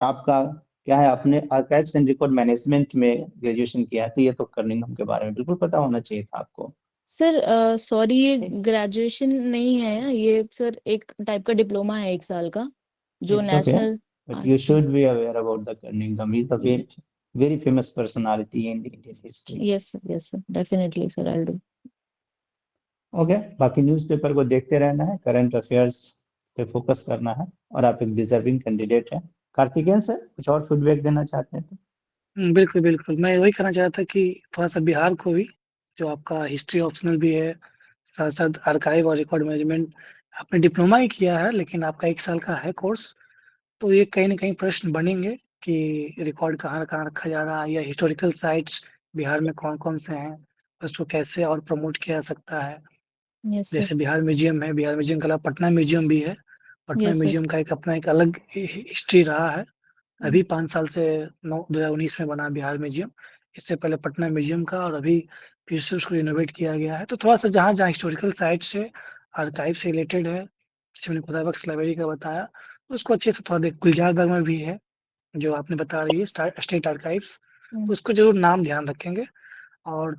आपका क्या है, आपने आर्काइव्स एंड रिकॉर्ड मैनेजमेंट में ग्रेजुएशन किया है, तो ये तो कर्निंघम के बारे में बिल्कुल पता होना चाहिए था आपको। सर सॉरी, ये ठीक। ग्रेजुएशन नहीं है, ये सर एक टाइप का डिप्लोमा है 1 साल का, जो it's okay, national. But you should be aware about the कर्निंघम, is the very very famous personality in Indian history. Yes yes sir, definitely sir, I do. Okay, बाकी न्यूज़पेपर को देखते रहना है, करंट अफेयर्स पे फोकस करना है, और आप एक डिजर्विंग कैंडिडेट हैं। कार्तिकेयन सर, कुछ और फीडबैक देना चाहते हैं तो? बिल्कुल बिल्कुल, मैं वही कहना चाह रहा था कि थोड़ा सा बिहार को भी, जो आपका हिस्ट्री ऑप्शनल भी है, साथ साथ आर्काइव और रिकॉर्ड मैनेजमेंट, आपने डिप्लोमा ही किया है लेकिन आपका 1 साल का है कोर्स, तो ये कहीं ना कहीं प्रश्न बनेंगे कि रिकॉर्ड कहाँ कहाँ रखा जा रहा है, या हिस्टोरिकल साइट्स बिहार में कौन कौन से हैं, उसको कैसे और प्रमोट किया जा सकता है। Yes sir. जैसे बिहार म्यूजियम है, बिहार म्यूजियम के अलावा पटना म्यूजियम भी है। Patna yes sir. म्यूजियम का एक अपना एक अलग हिस्ट्री रहा है। अभी 5 साल से 2019 में बना बिहार म्यूजियम। इससे पहले पटना म्यूजियम का, और अभी फिर से उसको रिनोवेट किया गया है। तो थोड़ा सा जहाँ जहाँ हिस्टोरिकल साइट से, आर्काइव से रिलेटेड है, जैसे मैंने खुदा बख्श लाइब्रेरी का बताया, तो उसको अच्छे से थोड़ा देख। गुलजार बाग में भी है, जो आपने बता रही है, स्टेट आर्काइव्स, तो उसको जरूर नाम ध्यान रखेंगे। और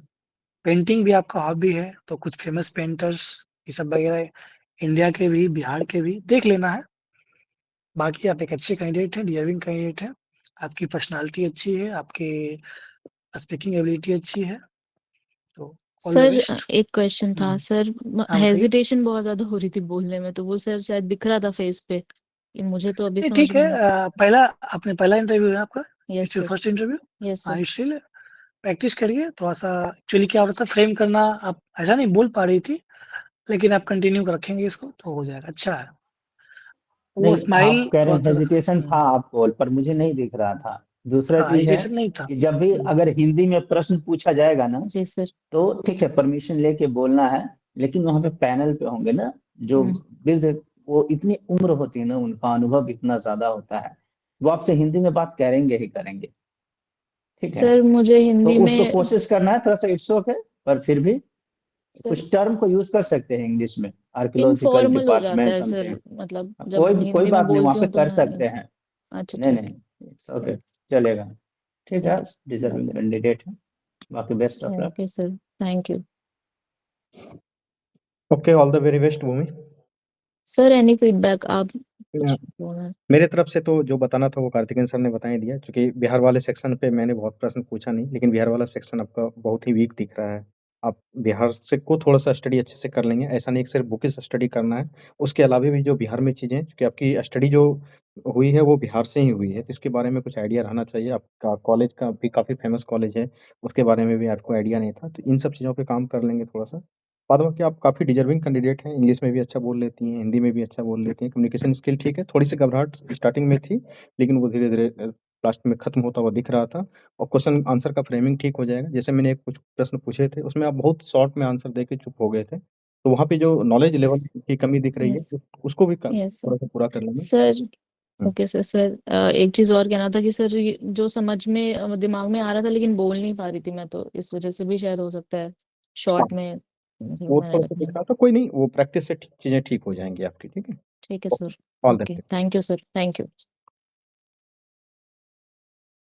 पेंटिंग भी आपका हॉबी है, तो कुछ फेमस पेंटर्स ये सब वगैरह, इंडिया के भी बिहार के भी देख लेना है। बाकी आप एक अच्छे कैंडिडेट हैं, डिजर्विंग कैंडिडेट हैं। आपकी पर्सनालिटी अच्छी है, आपके स्पीकिंग एबिलिटी अच्छी है, तो ऑल द सर बेस्ट। एक क्वेश्चन था सर, हाँ बताइए। हेजिटेशन बहुत ज्यादा हो रही थी बोलने में, तो वो सर शायद दिख रहा था फेस पे, ये मुझे तो अभी नहीं समझ ठीक है, में नहीं। पहला आपने पहला इंटरव्यू है आपका, yes it's your sir. First interview. Yes हाँ सर। इसलिए प्रैक्टिस करिए थोड़ा सा। एक्चुअली क्या होता था, फ्रेम करना आप ऐसा नहीं बोल पा रही थी, लेकिन आप कंटिन्यू रखेंगे इसको तो हो जाएगा, अच्छा है। वो नहीं, स्माइल आप कह रहे थोड़ा हैं सा हेजिटेशन था आपको, पर मुझे नहीं दिख रहा था। दूसरा हाँ चीज है हेजिटेशन नहीं था। कि जब भी अगर हिंदी में प्रश्न पूछा जाएगा ना, जी सर। तो ठीक है, परमिशन लेके बोलना है, लेकिन वहां पे पैनल पे होंगे ना जो हम्म। वृद्ध, वो इतनी उम्र होती है ना, उनका अनुभव इतना ज्यादा होता है, वो आपसे हिंदी में बात करेंगे ही करेंगे। ठीक है, सर मुझे तो हिंदी उसको में। कोशिश करना है थोड़ा सा, इट्स ओके, पर फिर भी सर कुछ टर्म को यूज कर सकते हैं इंग्लिश में, आर्कियोलॉजिकल इनफॉर्मल हो जाता डिपार्टमेंट है सर, समथिंग। मतलब जब कोई हिंदी में बात नहीं, वहां बोलती पे हूँ तो कर मैं सकते हैं। अच्छा नहीं ठीक है। नहीं, इट्स ओके, चलेगा। ठीक है, ठीक है सर। Deserving okay. कैंडिडेट है। बाकी best of luck. Okay sir. Thank you. Okay, all the very best Bhumi. Sir any feedback आप या, कुछ बोलना है? मेरे तरफ से तो जो बताना था वो कार्तिकेयन सर ने बता ही दिया, क्योंकि बिहार वाले सेक्शन पे मैंने बहुत प्रश्न पूछा नहीं, लेकिन बिहार वाला सेक्शन आपका बहुत ही वीक दिख रहा है। आप बिहार से को थोड़ा सा स्टडी अच्छे से कर लेंगे, ऐसा नहीं कि सिर्फ बुकिश स्टडी करना है, उसके अलावा भी जो बिहार में चीज़ें, क्योंकि आपकी स्टडी जो हुई है वो बिहार से ही हुई है, तो इसके बारे में कुछ आइडिया रहना चाहिए। आपका कॉलेज का भी काफ़ी फेमस कॉलेज है, उसके बारे में भी आपको आइडिया नहीं था, तो इन सब चीज़ों पे काम कर लेंगे थोड़ा सा। बाद बाकी आप काफ़ी डिजर्विंग कैंडिडेट हैं, इंग्लिश में भी अच्छा बोल लेती हैं, हिंदी में भी अच्छा बोल लेती हैं, कम्युनिकेशन स्किल ठीक है, थोड़ी सी घबराहट स्टार्टिंग में थी, लेकिन वो धीरे धीरे लास्ट में खत्म होता हुआ दिख रहा था। और क्वेश्चन आंसर का फ्रेमिंग ठीक हो जाएगा, जैसे मैंने कुछ प्रश्न पूछे थे उसमें आप बहुत शॉर्ट में आंसर दे के चुप हो गए थे, तो वहाँ पे जो नॉलेज लेवल की कमी दिख रही है यस। उसको भी यस सर। थोड़ा सा पूरा कर लेंगे। Sir hmm. Okay sir. Sir एक चीज और कहना था कि सर जो समझ में दिमाग में आ रहा था लेकिन बोल नहीं पा रही थी मैं, तो इस वजह से भी शायद हो सकता है हाँ, शॉर्ट में मतलब वो मैंने थोड़ा सा रखना दिख है। रहा था, कोई नहीं, वो प्रैक्टिस से चीज़ें ठीक हो जाएंगी आपकी, ठीक है। ठीक है sir. All the okay best. Thank you sir, thank you.